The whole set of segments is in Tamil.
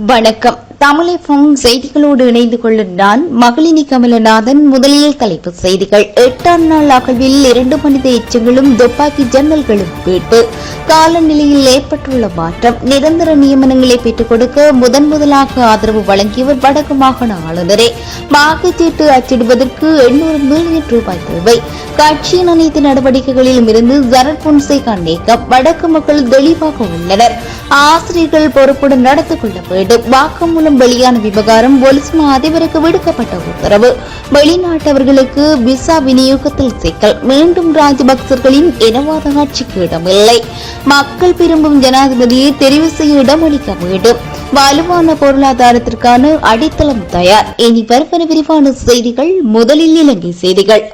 வணக்கம். தமிழகம் செய்திகளோடு இணைந்து கொள்ளும் நான் மகளினி கமலநாதன். முதலில் தலைப்புச் செய்திகள். 8ஆம் நாள் அகழ்வில் 2 மனித எச்சங்களும் துப்பாக்கி ஜன்னல்களும் மீட்பு. காலநிலையில் ஏற்பட்டுள்ள மாற்றம். நிரந்தர நியமனங்களை பெற்றுக் கொடுக்க முதலாக ஆதரவு வழங்கியவர் வடக்கு மாகாண ஆளுநரே. வாக்குச்சீட்டு அச்சிடுவதற்கு 800 மில்லியன் ரூபாய் தேவை. கட்சியின் அனைத்து நடவடிக்கைகளிலும் இருந்து சரத் பொன்சேகா நீக்கம். வடக்கு மக்கள் தெளிவாக உள்ளனர். ஆசிரியர்கள் பொறுப்புடன் நடத்திக் கொள்ள வேண்டும். வாக்குமூலம் வெளியான விவகாரம். பொலிஸ்மா அதிபருக்கு விடுக்கப்பட்ட உத்தரவு. வெளிநாட்டவர்களுக்கு விசா விநியோகத்தில் சிக்கல். மீண்டும் ராஜபக்சர்களின் இனவாத ஆட்சிக்கு இடமில்லை. மக்கள் விரும்பும் ஜனாதிபதியை தெரிவு செய்ய இடமளிக்க வேண்டும். வலுவான பொருளாதாரத்திற்கான அடித்தளம் தயார். இனி வருவன விரிவான செய்திகள். முதலில் இலங்கை செய்திகள்.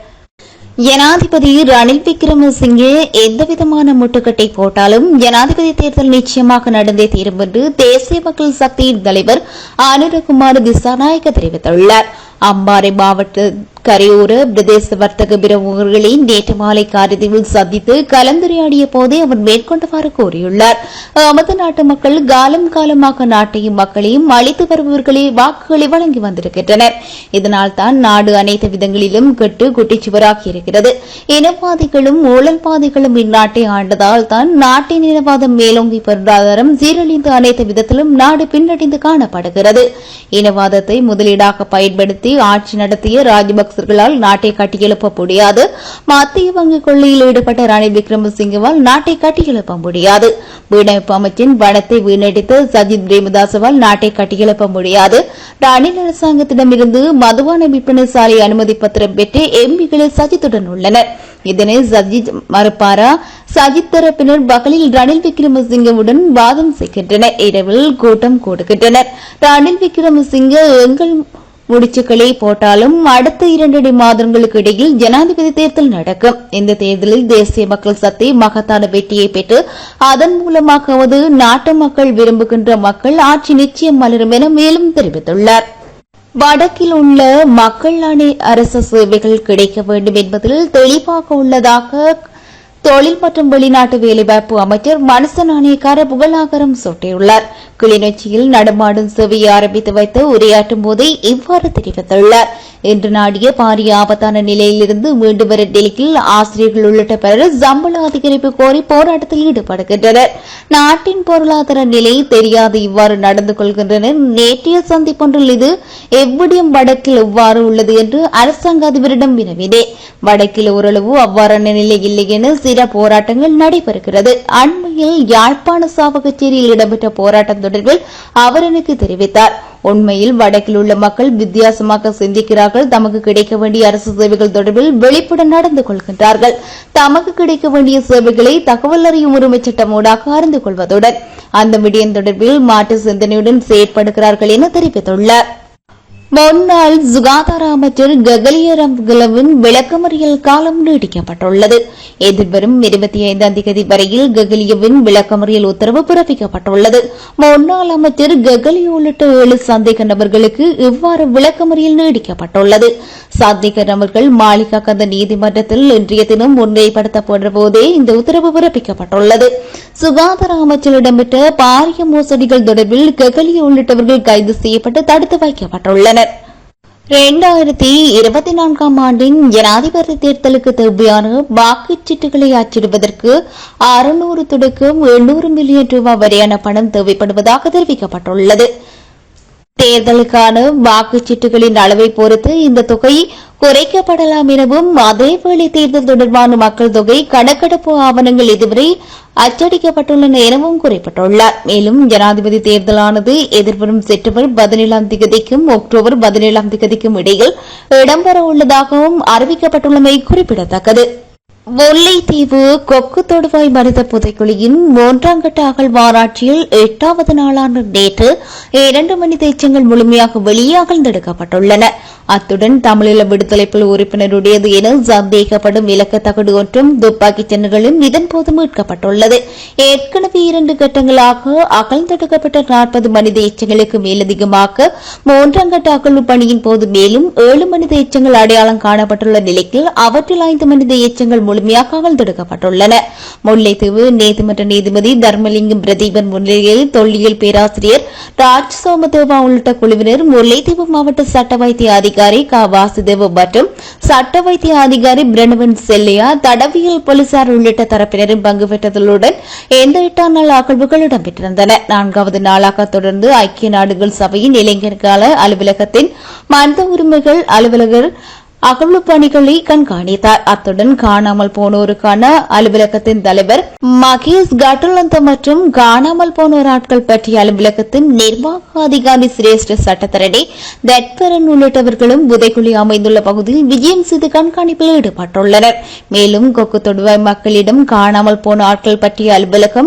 ஜனாதிபதி ரணில் விக்ரமசிங்கே எந்தவிதமான முட்டுக்கட்டை போட்டாலும் ஜனாதிபதி தேர்தல் நிச்சயமாக நடந்தே தீரும் என்று தேசிய மக்கள் சக்தியின் தலைவர் அனுரகுமார் திசாநாயக்க தெரிவித்துள்ளார். அம்பாறை மாவட்ட கரையோர பிரதேச வர்த்தக பிரமுகர்களை நேற்று மாலை காரதீவில் சந்தித்து கலந்துரையாடிய போதே அவர் மேற்கொண்டவாறு கூறியுள்ளார். நமது நாட்டு மக்கள் காலமாக நாட்டையும் மக்களையும் அளித்து வருபவர்களே வாக்குகளை வழங்கி வந்திருக்கின்றனர். இதனால் தான் நாடு அனைத்து விதங்களிலும் கெட்டு குட்டிச்சுவராகி இருக்கிறது. இனவாதிகளும் ஊழல்வாதிகளும் இந்நாட்டை ஆண்டதால் தான் நாட்டின் இனவாதம் மேலோங்கி பொருளாதாரம் சீரழிந்து அனைத்து விதத்திலும் நாடு பின்னடைந்து காணப்படுகிறது. இனவாதத்தை முதலீடாக பயன்படுத்தி ஆட்சி நடத்திய ராஜபக்சர்களால் நாட்டை கட்டியெழுப்ப முடியாது. மத்திய வங்கி கொள்ளையில் ஈடுபட்ட ரணில் விக்ரமசிங்கவால் நாட்டை கட்டியெழுப்ப முடியாது. வீடமைப்பு அமைச்சின் வனத்தை வீணடித்த சஜித் பிரேமதாசவால் நாட்டை கட்டியெழுப்ப முடியாது. ரணில் அரசாங்கத்திடமிருந்து மதுபான விற்பனை சாலை அனுமதி பத்திரம் பெற்று எம்பிக்கள் சஜித்துடன் உள்ளனர். இதனை சஜித் மறுப்பாரா? சஜித் தரப்பினர் பகலில் ரணில் விக்ரமசிங்கவுடன் வாதம் செய்கின்றனர். இரவில் கூட்டம் கூடுகின்றனர். ரணில் விக்ரமசிங்க எங்கள் முடிச்சுக்களை போட்டாலும் அடுத்த 2 மாதங்களுக்கு இடையில் ஜனாதிபதி தேர்தல் நடக்கும். இந்த தேர்தலில் தேசிய மக்கள் சக்தி மகத்தான வெற்றியை பெற்று அதன் மூலமாகவது நாட்டு மக்கள் விரும்புகின்ற மக்கள் ஆட்சி நிச்சயம் மலரும் என மேலும் தெரிவித்துள்ளார். வடக்கில் உள்ள மக்கள் அணி அரசு சேவைகள் கிடைக்க வேண்டும் என்பதில் தெளிவாக உள்ளதாக தொழில் மற்றும் வெளிநாட்டு வேலைவாய்ப்பு அமைச்சர் மனுச நாணயக்கார புகழாகரம் சூட்டியுள்ளார். கிளிநொச்சியில் நடமாடும் சேவையை ஆரம்பித்து வைத்து உரையாற்றும் போதே இவ்வாறு தெரிவித்துள்ளார். இன்று நாடிய பாரிய ஆபத்தான நிலையிலிருந்து மீண்டு வர டெல்லியில் ஆசிரியர்கள் உள்ளிட்ட பலர் சம்பள அதிகரிப்பு கோரி போராட்டத்தில் ஈடுபடுகின்றனர். நாட்டின் பொருளாதார நிலை தெரியாது இவ்வாறு நடந்து கொள்கின்றனர். நேற்றைய சந்திப்பொன்றில் இது எவ்விடியும் வடக்கில் எவ்வாறு உள்ளது என்று அரசாங்க அதிபரிடம் வினவினேன். வடக்கில் ஓரளவு அவ்வாறான நிலை இல்லை என சில போராட்டங்கள் நடைபெறுகிறது. அண்மையில் யாழ்ப்பாண சாவகச்சேரியில் இடம்பெற்ற போராட்டம் தொடர்பில் அவர் எனக்கு தெரிவித்தார். உண்மையில் வடக்கில் உள்ள மக்கள் வித்தியாசமாக சிந்திக்கிறார்கள். தமக்கு கிடைக்க வேண்டிய அரசு சேவைகள் தொடர்பில் வெளிப்புடன் நடந்து கொள்கின்றார்கள். தமக்கு கிடைக்க வேண்டிய சேவைகளை தகவல் அறியும் உரிமை சட்டம் ஊடாக அறிந்து கொள்வதுடன் அந்த விடயம் தொடர்பில் மாற்று சிந்தனையுடன் செயற்படுகிறார்கள் என தெரிவித்துள்ளார். முன்னாள் சுகாதார அமைச்சர் ககலிய ரம்கலவின் விளக்கமறியல் காலம் நீடிக்கப்பட்டுள்ளது. எதிர்வரும் 25ஆம் தேதி வரையில் ககலியவின் விளக்கமறியல் உத்தரவு பிறப்பிக்கப்பட்டுள்ளது. முன்னாள் அமைச்சர் ககலிய உள்ளிட்ட 7 சந்தேக நபர்களுக்கு இவ்வாறு விளக்கமறியல் நீடிக்கப்பட்டுள்ளது. சந்தேக நபர்கள் மாளிகா கந்த நீதிமன்றத்தில் இன்றைய தினம் முன்னிலைப்படுத்தப்பட்ட போதே இந்த உத்தரவு பிறப்பிக்கப்பட்டுள்ளது. சுகாதார அமைச்சர் இடம்பெற்ற பாரிய மோசடிகள் தொடர்பில் ககலிய உள்ளிட்டவர்கள் கைது செய்யப்பட்டு தடுத்து வைக்கப்பட்டுள்ளனர். 2024ஆம் ஆண்டின் ஜனாதிபதி தேர்தலுக்கு தேவையான வாக்குச்சீட்டுகளை அச்சிடுவதற்கு 600 தொடக்கம் 800 மில்லியன் ரூபாய் வரையான பணம் தேவைப்படுவதாக தெரிவிக்கப்பட்டுள்ளது. தேர்தலுக்கான வாக்குச்சீட்டுகளின் அளவை பொறுத்து இந்த தொகை குறைக்கப்படலாம் எனவும், அதேவேளை தேர்தல் தொடர்பான மக்கள் தொகை கணக்கெடுப்பு ஆவணங்கள் இதுவரை அச்சடிக்கப்பட்டுள்ளன எனவும் குறிப்பிட்டுள்ளார். மேலும் ஜனாதிபதி தேர்தலானது எதிர்வரும் செப்டம்பர் 17ஆம் தேதிக்கும் அக்டோபர் 17ஆம் தேதிக்கும் இடையில் இடம்பெற உள்ளதாகவும் அறிவிக்கப்பட்டுள்ளமை குறிப்பிடத்தக்கது. முல்லைத்தீவு கொக்கு தொடுவாய் மனித புதைக்குழியின் 3ஆம் கட்ட அகழ்வாராய்ச்சியில் 8வது நாளான நேற்று 2 மனித எச்சங்கள் முழுமையாக வெளியே அகழ்ந்தெடுக்கப்பட்டுள்ளன. அத்துடன் தமிழீழ விடுதலை புலி உறுப்பினருடையது என சந்தேகப்படும் இலக்கத்தகடு ஒன்றும் துப்பாக்கி சின்னங்களும் இதன்போது மீட்கப்பட்டுள்ளது. ஏற்கனவே 2 கட்டங்களாக அகழ்ந்தெடுக்கப்பட்ட 40 மனித எச்சங்களுக்கு மேலதிகமாக 3ஆம் கட்ட அகழ்வு பணியின் போது மேலும் 7 மனித எச்சங்கள் அடையாளம் காணப்பட்டுள்ள நிலையில் அவற்றில் 5 மனித எச்சங்கள் முழுமையாக காவல்தெடுக்கப்பட்டுள்ளன. முல்லைத்தீவு நீதிமன்ற நீதிபதி தர்மலிங்கம் பிரதீபன் முன்னிலையில் தொல்லியல் பேராசிரியர் ராஜ் சோமதேவா உள்ளிட்ட குழுவினர் முல்லைத்தீவு மாவட்ட சட்ட வைத்திய அதிகாரி க வாசுதேவ மற்றும் சட்ட வைத்திய அதிகாரி பிரணவன் செல்லையா தடவியல் போலீசார் உள்ளிட்ட தரப்பினரும் பங்கு பெற்றதுடன் இந்த 8ஆம் நாள் அகழ்வுகள் இடம்பெற்றிருந்தன. 4வது நாளாக தொடர்ந்து ஐக்கிய நாடுகள் சபையின் இளைஞர் கால அலுவலகத்தின் மனித உரிமைகள் அலுவலகர் அகழ்வு பணிகளை கண்காணித்தார். அத்துடன் காணாமல் போனோருக்கான அலுவலகத்தின் தலைவர் மகேஷ் கட்டுலந்த மற்றும் காணாமல் போனோர் ஆட்கள் பற்றிய அலுவலகத்தின் நிர்வாக அதிகாரி சிரேஷ்ட சட்டத்தரணி தட்பரன் உள்ளிட்டவர்களும் புதைக்குழி அமைந்துள்ள பகுதியில் விஜயம் செய்து கண்காணிப்பில் ஈடுபட்டுள்ளனர். மேலும் கொக்கு தொடுவாய் மக்களிடம் காணாமல் போன ஆட்கள் பற்றிய அலுவலக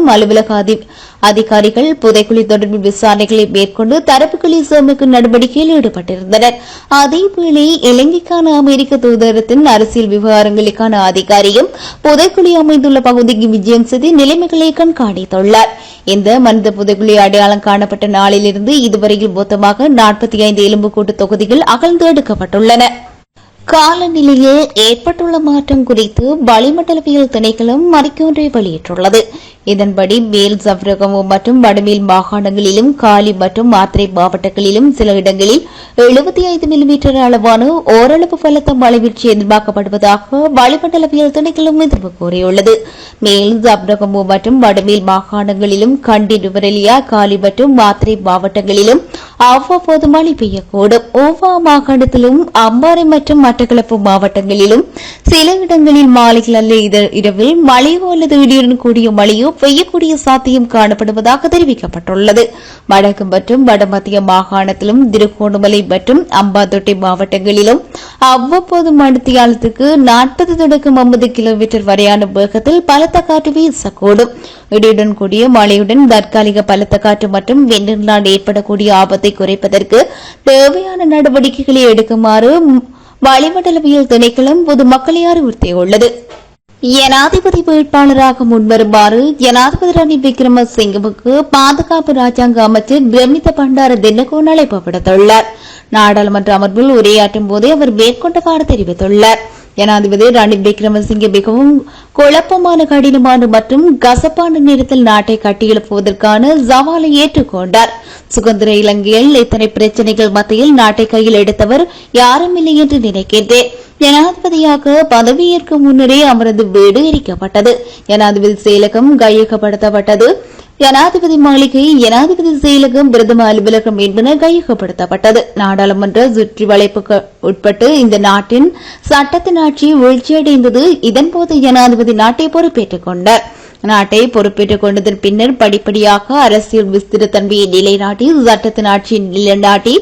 அதிகாரிகள் புதைக்குழி தொடர்பில் விசாரணைகளை மேற்கொண்டு தரப்புகளை சேமிக்கும் நடவடிக்கையில் ஈடுபட்டிருந்தனர். அதேவேளை இலங்கைக்கான அமெரிக்க தூதரகத்தின் அரசியல் விவகாரங்களுக்கான அதிகாரியும் புதைக்குழி அமைந்துள்ள பகுதிக்கு விஜயம் செய்து நிலைமைகளை கண்காணித்துள்ளார். இந்த மனித புதைக்குழி அடையாளம் காணப்பட்ட நாளிலிருந்து இதுவரையில் மொத்தமாக 45 எலும்புக்கூட்டு தொகுதிகள் அகழ்ந்து எடுக்கப்பட்டுள்ளன. காலநிலையில் ஏற்பட்டுள்ள மாற்றம் குறித்து வளிமண்டலவியல் திணைக்களம் அறிக்கை ஒன்றை வெளியிட்டுள்ளது. இதன்படி மேல் சப்ரகமு மற்றும் வடமேல் மாகாணங்களிலும் காலி மற்றும் மாத்திரை மாவட்டங்களிலும் சில இடங்களில் 75 மில்லிமீட்டர் அளவான ஓரளவு பலத்த மழைவீழ்ச்சி எதிர்பார்க்கப்படுவதாக வளிமண்டலவியல் திணைக்களம் எதிர்ப்பு கூறியுள்ளது. மேல் சப்ரகமு மற்றும் வடமேல் மாகாணங்களிலும் கண்டி நுவரெலியா காலி மற்றும் மாத்திரை மாவட்டங்களிலும் அவ்வப்போது மழை பெய்யக்கூடும். ஓவா மாகாணத்திலும் அம்பாறை மற்றும் மட்டக்களப்பு மாவட்டங்களிலும் சில இடங்களில் மாலையில் அல்லது இரவில் மழையோ அல்லது இடியுடன் கூடிய மழையோ பெய்யக்கூடிய சாத்தியம் காணப்படுவதாக தெரிவிக்கப்பட்டுள்ளது. வடக்கு மற்றும் வடமத்திய மாகாணத்திலும் திருகோணமலை மற்றும் அம்பாந்தோட்டை மாவட்டங்களிலும் அவ்வப்போது மணித்தியாலத்துக்கு 40 தொடக்கம் 50 கிலோமீட்டர் வரையான வேகத்தில் பலத்த காற்று வீசக்கூடும். இடியுடன் கூடிய மழையுடன் தற்காலிக பலத்த காற்று மற்றும் வெண்ணினால் ஏற்படக்கூடிய ஆபத்தை குறைப்பதற்கு தேவையான நடவடிக்கைகளை எடுக்குமாறு வளிமண்டலவியல் திணைக்களம் பொதுமக்களை அறிவுறுத்தியுள்ளது. ஜனாதிபதி வேட்பாளராக முன்வருமாறு ஜனாதிபதி ரணில் விக்ரமசிங்கவுக்கு பாதுகாப்பு ராஜாங்க அமைச்சர் பிரமித பண்டார தின்னகோன் அழைப்பு விடுத்துள்ளார். நாடாளுமன்ற அமர்வில் உரையாற்றும் போதே அவர் மேற்கொண்டவாறு தெரிவித்துள்ளார். ஜனாதிபதி ரணில் விக்ரமசிங்கே மிகவும் குழப்பமான, கடினமான மற்றும் கசப்பான நேரத்தில் நாட்டை கட்டியெழுப்புவதற்கான சவாலை ஏற்றுக்கொண்டார். சுதந்திர இலங்கையில் இத்தனை பிரச்சினைகள் மத்தியில் நாட்டை கையில் எடுத்தவர் யாரும் இல்லை என்று நினைக்கின்றேன். ஜனாதிபதியாக பதவியேற்கும் முன்னரே அவரது வீடு எரிக்கப்பட்டது. ஜனாதிபதி செயலகம் கையகப்படுத்தப்பட்டது. ஜனாதிபதி மாளிகை, ஜனாதிபதி செயலகம், பிரதம அலுவலகம் என்பன கையகப்படுத்தப்பட்டது. நாடாளுமன்ற சுற்றி வளைப்புக்கு உட்பட்டு இந்த நாட்டின் சட்டத்தின் ஆட்சி வீழ்ச்சியடைந்தது. இதன்போது ஜனாதிபதி நாட்டை பொறுப்பேற்றுக் கொண்டார். நாட்டை பொறுப்பேற்றுக் கொண்டதன் பின்னர் படிப்படியாக அரசியல் விஸ்திரத்தன்மையை நிலைநாட்டி, சட்டத்தின் ஆட்சியை நிலைநாட்டி,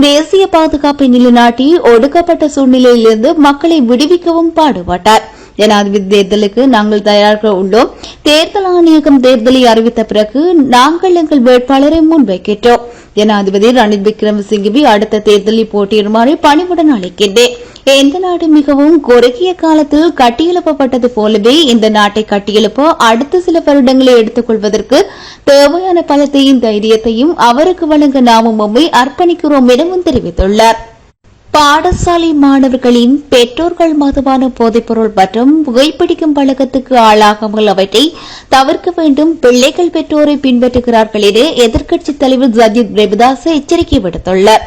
தேசிய பாதுகாப்பை நிலைநாட்டி, ஒடுக்கப்பட்ட சூழ்நிலையிலிருந்து மக்களை விடுவிக்கவும் பாடுபட்டார். ஜனாதிபதி தேர்தலுக்கு நாங்கள் தயாராக உள்ளோம். தேர்தல் ஆணையகம் தேர்தலை அறிவித்த பிறகு நாங்கள் எங்கள் வேட்பாளரை முன்வைக்கின்றோம். ஜனாதிபதி ரணில் விக்ரமசிங்கவை அடுத்த தேர்தலில் போட்டியிடுமாறு பணிவுடன் அழைக்கின்றேன். எந்த நாடு மிகவும் குறுகிய காலத்தில் கட்டியெழுப்பப்பட்டது போலவே இந்த நாட்டை கட்டியெழுப்ப அடுத்த சில வருடங்களை எடுத்துக் கொள்வதற்கு தேவையான பலத்தையும் தைரியத்தையும் அவருக்கு வழங்க நாமும் நம்மை அர்ப்பணிக்கிறோம் எனவும் தெரிவித்துள்ளார். பாடசாலை மாணவர்களின் பெற்றோர்கள் மதுபான போதைப்பொருள் மற்றும் புகைப்பிடிக்கும் பழக்கத்துக்கு ஆளாகாமல் அவற்றை தவிர்க்க வேண்டும். பிள்ளைகள் பெற்றோரை பின்பற்றுகிறார்கள் என எதிர்க்கட்சித் தலைவர் சஜித் பிரேமதாஸ் எச்சரிக்கை விடுத்துள்ளார்.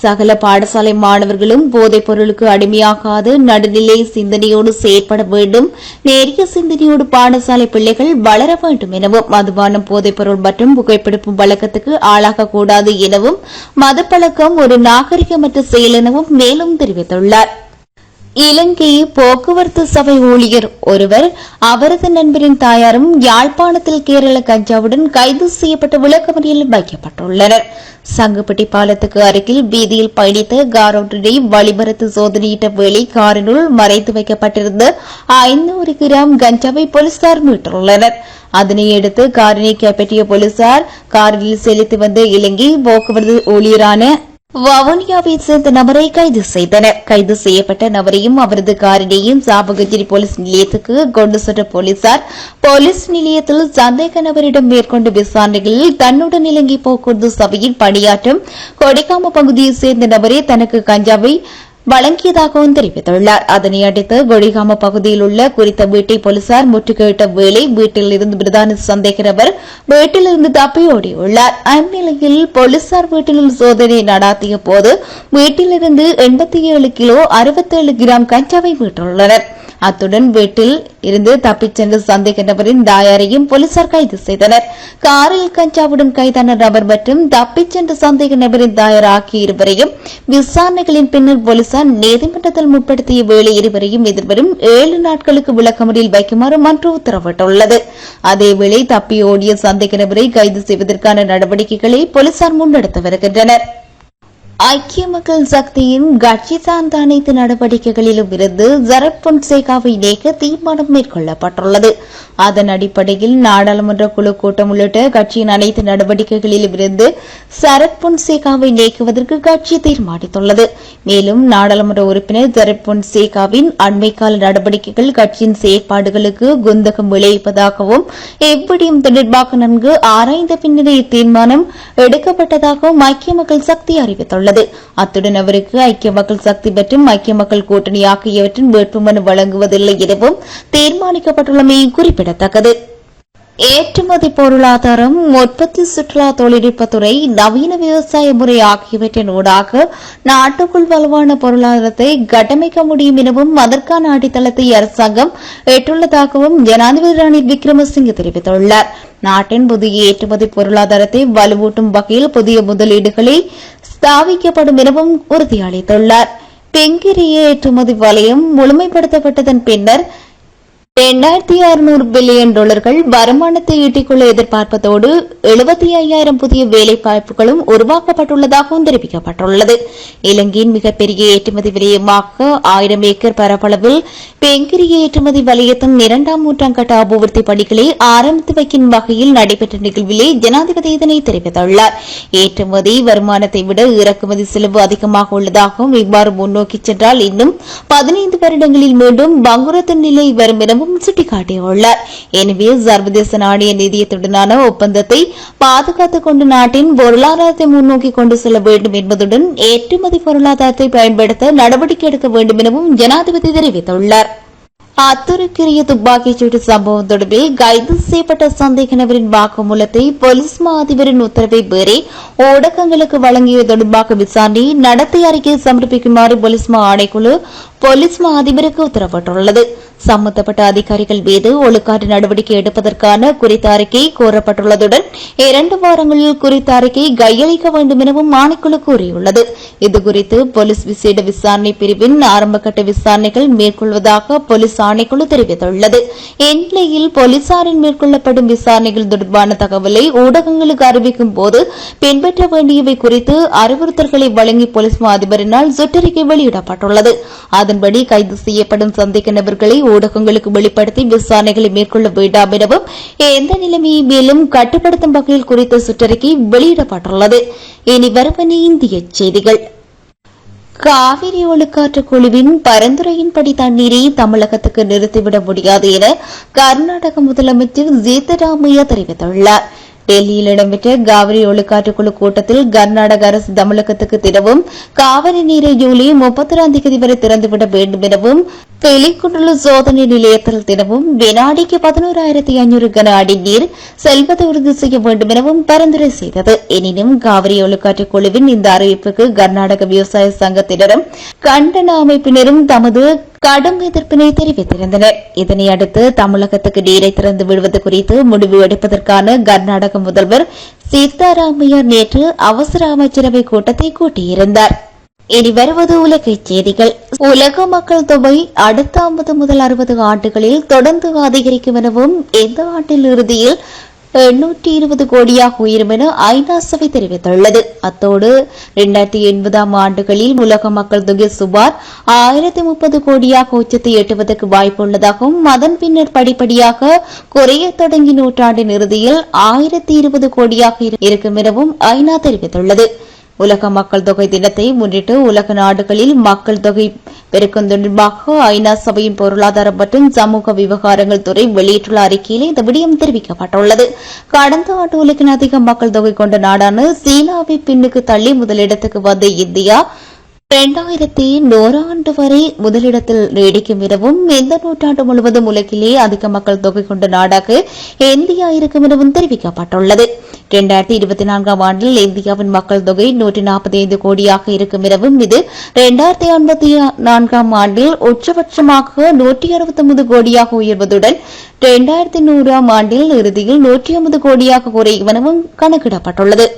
சகல பாடசாலை மாணவர்களும் போதைப் பொருளுக்கு அடிமையாகாது நடுநிலை சிந்தனையோடு செயற்பட வேண்டும். நேரிய சிந்தனையோடு பாடசாலை பிள்ளைகள் வளர வேண்டும் எனவும், மதுபானம், போதைப் பொருள் மற்றும் புகைப்பிடிப்பும் பழக்கத்துக்கு ஆளாகக்கூடாது எனவும், மதுப்பழக்கம் ஒரு நாகரிகமற்ற செயல் எனவும் மேலும் தெரிவித்துள்ளார். இலங்கை போக்குவரத்து சபை ஊழியர் ஒருவர் அவரது நண்பரின் தாயாரும் யாழ்ப்பாணத்தில் கேரள கஞ்சாவுடன் கைது செய்யப்பட்டு விளக்கமறியலில் வைக்கப்பட்டுள்ளனர். சங்குப்பட்டி பாலத்துக்கு அருகில் வீதியில் பயணித்த கார் ஒன்றினை வழிமறித்து சோதனையிட்ட வேளை காரினுள் மறைத்து வைக்கப்பட்டிருந்த 500 கிராம் கஞ்சாவை போலீசார் மீட்டுள்ளனர். அதனையடுத்து காரினை கைப்பற்றிய போலீசார் காரில் செலுத்தி வந்த இலங்கை போக்குவரத்து ஊழியரான வவுனியாவை சேர்ந்த நபரை கைது செய்தனர். கைது செய்யப்பட்ட நபரையும் அவரது காரினையும் சாவகச்சேரி போலீஸ் நிலையத்துக்கு கொண்டு சென்ற போலீசார் போலீஸ் நிலையத்தில் சந்தேக நபரிடம் மேற்கொண்ட விசாரணைகளில் தன்னுடன் இலங்கை போக்குவரத்து சபையில் பணியாற்றும் கொடைக்காம பகுதியைச் சேர்ந்த நபரே தனக்கு கஞ்சாவை வழங்கியதாகவும் தெரிவித்துள்ளார். அதனை அடுத்து கொடிகாம பகுதியில் உள்ள குறித்த வீட்டை போலீசார் முற்றுகையிட்ட வேளை வீட்டில் இருந்து பிரதான சந்தேக நபர் வீட்டிலிருந்து தப்பி ஓடியுள்ளார். அந்நிலையில் போலீசார் வீட்டில் சோதனை நடாத்திய போது வீட்டிலிருந்து 87 கிலோ 67 கிராம் கஞ்சாவை மீட்டுள்ளனர். அத்துடன் வீட்டில் இருந்து தப்பிச் சென்ற சந்தேக நபரின் தாயாரையும் போலீசார் கைது செய்தனர். காரில் கஞ்சாவுடன் கைதான நபர் மற்றும் தப்பிச் சென்ற சந்தேக நபரின் தாயார் ஆகிய இருவரையும் விசாரணைகளின் பின்னர் போலீசார் நீதிமன்றத்தில் முற்படுத்திய வேளை இருவரையும் எதிர்வரும் 7 நாட்களுக்கு விளக்கமறியல் வைக்குமாறு மன்று உத்தரவிட்டுள்ளது. அதேவேளை தப்பி ஓடிய சந்தேக நபரை கைது செய்வதற்கான நடவடிக்கைகளை போலீசார் முன்னெடுத்து வருகின்றனர். ஐக்கிய மக்கள் சக்தியின் கட்சி சார்ந்த அனைத்து நடவடிக்கைகளிலும் இருந்து சரத் பொன்சேகாவை நீக்க தீர்மானம் மேற்கொள்ளப்பட்டுள்ளது. அதன் அடிப்படையில் நாடாளுமன்ற குழு கூட்டம் உள்ளிட்ட கட்சியின் அனைத்து நடவடிக்கைகளிலும் இருந்து சரத் பொன்சேகாவை நீக்குவதற்கு கட்சி தீர்மானித்துள்ளது. மேலும் நாடாளுமன்ற உறுப்பினர் சரத் பொன்சேகாவின் அண்மைக்கால நடவடிக்கைகள் கட்சியின் செயற்பாடுகளுக்கு குந்தகம் விளைவிப்பதாகவும் எப்படியும் தொடர்பாக நன்கு ஆராய்ந்த பின்னரே தீர்மானம் எடுக்கப்பட்டதாகவும் ஐக்கிய மக்கள் சக்தி அறிவித்துள்ளது. அத்துடன் அவருக்கு ஐக்கிய மக்கள் சக்தி மற்றும் ஐக்கிய மக்கள் கூட்டணி ஆகியவற்றின் வேட்புமனு வழங்குவதில்லை எனவும் தீர்மானிக்கப்பட்டுள்ளமை குறிப்பிடத்தக்கது. ஏற்றுமதி பொருளாதாரம், உற்பத்தி, சுற்றுலா, தொழில்நுட்பத்துறை, நவீன விவசாய முறை ஆகியவற்றின் ஊடாக நாட்டுக்குள் வலுவான பொருளாதாரத்தை கட்டமைக்க முடியும் எனவும் அதற்கான அடித்தளத்தை அரசாங்கம் எட்டுள்ளதாகவும் ஜனாதிபதி ரணில் விக்ரமசிங்கே தெரிவித்துள்ளார். நாட்டின் புதிய ஏற்றுமதி பொருளாதாரத்தை வலுவூட்டும் வகையில் புதிய முதலீடுகளை ஸ்தாபிக்கப்படும் எனவும் உறுதியளித்துள்ளார். பெங்கிரிய ஏற்றுமதி வலயம் முழுமைப்படுத்தப்பட்டதன் பின்னர் $2,600 பில்லியன் வருமானத்தை ஈட்டிக்கொள்ள எதிர்பார்ப்பதோடு 75,000 புதிய வேலைவாய்ப்புகளும் உருவாக்கப்பட்டுள்ளதாகவும் தெரிவிக்கப்பட்டுள்ளது. இலங்கையின் மிகப்பெரிய ஏற்றுமதி வலயமாக 1000 ஏக்கர் பரப்பளவில் பெங்கிரிய ஏற்றுமதி வலயத்தின் 2ஆம் மூன்றாம் கட்ட அபிவிருத்தி பணிகளை ஆரம்பித்து வைக்கும் வகையில் நடைபெற்ற நிகழ்விலே ஜனாதிபதி இதனை தெரிவித்துள்ளார். ஏற்றுமதி வருமானத்தை விட இறக்குமதி செலவு அதிகமாக உள்ளதாகவும் இவ்வாறு முன்னோக்கி சென்றால் இன்னும் 15 வருடங்களில் மீண்டும் பங்குரத்தின் நிலை வரும் எனவும் சுட்டிக்காட்டியுள்ளார். எனவே சர்வதேச நாணய நிதியத்துடனான ஒப்பந்தத்தை பாதுகாத்துக் கொண்டு நாட்டின் பொருளாதாரத்தை முன்னோக்கி கொண்டு செல்ல வேண்டும் என்பதுடன் ஏற்றுமதி பொருளாதாரத்தை பயன்படுத்த நடவடிக்கை எடுக்க வேண்டும் எனவும் ஜனாதிபதி தெரிவித்துள்ளார். அத்துருக்கிரிய துப்பாக்கிச்சூட்டு சம்பவம் தொடர்பில் கைது செய்யப்பட்ட சந்தேக நபரின் வாக்குமூலத்தை போலீஸ் மா அதிபரின் உத்தரவை மீறி ஊடகங்களுக்கு வழங்கியது தொடர்பாக விசாரணை நடத்தி அறிக்கை சமர்ப்பிக்குமாறு போலீஸ் மா ஆணைக்குழு போலீஸ் மா அதிபருக்கு உத்தரவிட்டுள்ளது. சம்பந்தப்பட்ட அதிகாரிகள் மீது ஒழுக்காற்று நடவடிக்கை எடுப்பதற்கான குறித்த அறிக்கை கோரப்பட்டுள்ளதுடன் 2 வாரங்களில் குறித்த அறிக்கை கையளிக்க வேண்டும் எனவும் ஆணைக்குழு கூறியுள்ளது. இதுகுறித்து போலீஸ் விசேட விசாரணை பிரிவின் ஆரம்பகட்ட விசாரணைகள் மேற்கொள்வதாக போலீஸ் ஆணைக்குழு தெரிவித்துள்ளது. இந்நிலையில் போலீசாரின் மேற்கொள்ளப்படும் விசாரணைகள் தொடர்பான தகவலை ஊடகங்களுக்கு அறிவிக்கும் போது பின்பற்ற வேண்டியவை குறித்து அறிவுறுத்தல்களை வழங்கி போலீஸ் மா அதிபரினால் சுற்றறிக்கை வெளியிடப்பட்டுள்ளது. அதன்படி கைது செய்யப்படும் சந்தேக நபர்களை ஊடகங்களுக்கு வெளிப்படுத்தி விசாரணைகளை மேற்கொள்ள வேண்டாம் எனவும் எந்த நிலைமையை மேலும் கட்டுப்படுத்தும் வகையில் குறித்த சுற்றறிக்கை வெளியிடப்பட்டுள்ளது. இனி வருவன இந்திய செய்திகள். காவிரி ஒழுக்காற்று குழுவின் பரிந்துரையின்படி தண்ணீரை தமிழகத்துக்கு நிறுத்திவிட முடியாது என கர்நாடக முதலமைச்சர் சித்தராமையா தெரிவித்துள்ளார். டெல்லியில் இடம்பெற்ற காவிரி ஒழுக்காற்றுக்குழு கூட்டத்தில் கர்நாடக அரசு தமிழகத்துக்கு தினமும் காவிரி நீரை ஜூலை 30ஆம் தேதி வரை திறந்துவிட வேண்டும் எனவும் வெளிக்குண்டுள்ள சோதனை நிலையத்தில் தினமும் வினாடிக்கு 11,500 கன அடி நீர் செல்வதை உறுதி செய்ய வேண்டும் எனவும் பரிந்துரை செய்தது. எனினும் காவிரி ஒழுக்காற்று குழுவின் இந்த அறிவிப்புக்கு கர்நாடக விவசாய சங்கத்தினரும் கண்டன அமைப்பினரும் தமது கடும் எதிர்ப்பினை தெரிவித்திருந்தனர். இதனை அடுத்து தமிழகத்துக்கு நீரை திறந்து விடுவது குறித்து முடிவு எடுப்பதற்கான கர்நாடக முதல்வர் சித்தராமையா நேற்று அவசர அமைச்சரவை கூட்டத்தை கூட்டியிருந்தார். இனி வருவது உலகச் செய்திகள். உலக மக்கள் தொகை அடுத்த 50 முதல் 60 ஆண்டுகளில் தொடர்ந்து அதிகரிக்கும் எனவும் இந்த ஆண்டில் இறுதியில் 820 கோடியாக உயரும் என ஐநா சபை தெரிவித்துள்ளது. அத்தோடு 2080ஆம் ஆண்டுகளில் உலக மக்கள் தொகை சுமார் 1030 கோடியாக உச்சத்தை எட்டுவதற்கு வாய்ப்புள்ளதாகவும் அதன் பின்னர் படிப்படியாக குறைய தொடங்கி நூற்றாண்டின் இறுதியில் 1020 கோடியாக இருக்கும் எனவும் ஐநா தெரிவித்துள்ளது. உலக மக்கள் தொகை தினத்தை முன்னிட்டு உலக நாடுகளில் மக்கள் தொகை பெருக்கம் தொடர்பாக ஐநா சபையின் பொருளாதார மற்றும் சமூக விவகாரங்கள் துறை வெளியிட்டுள்ள அறிக்கையில் இந்த விடயம் தெரிவிக்கப்பட்டுள்ளது. கடந்த ஆண்டு உலகின் அதிக மக்கள் தொகை கொண்ட நாடான சீனாவை பின்னுக்கு தள்ளி முதலிடத்துக்கு வந்த இந்தியா 2100 ஆண்டு வரை முதலிடத்தில் நீடிக்கும் எனவும் இந்த நூற்றாண்டு முழுவதும் உலகிலே அதிக மக்கள் தொகை கொண்ட நாடாக இந்தியா இருக்கும் எனவும் தெரிவிக்கப்பட்டுள்ளது. 2024 ஆண்டில் இந்தியாவின் மக்கள் தொகை 145 கோடியாக இருக்கும் எனவும் இது 2054 ஆண்டில் உச்சபட்சமாக 169 கோடியாக உயர்வதுடன் 2100 ஆண்டில் இறுதியில் 150 கோடியாக குறையும் எனவும் கணக்கிடப்பட்டுள்ளது.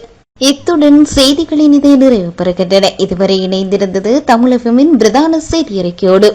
இத்துடன் செய்திகளின் இதை நிறைவு பெறுகின்றன. இதுவரை இணைந்திருந்தது தமிழகமின் பிரதான செய்தி அறிக்கையோடு.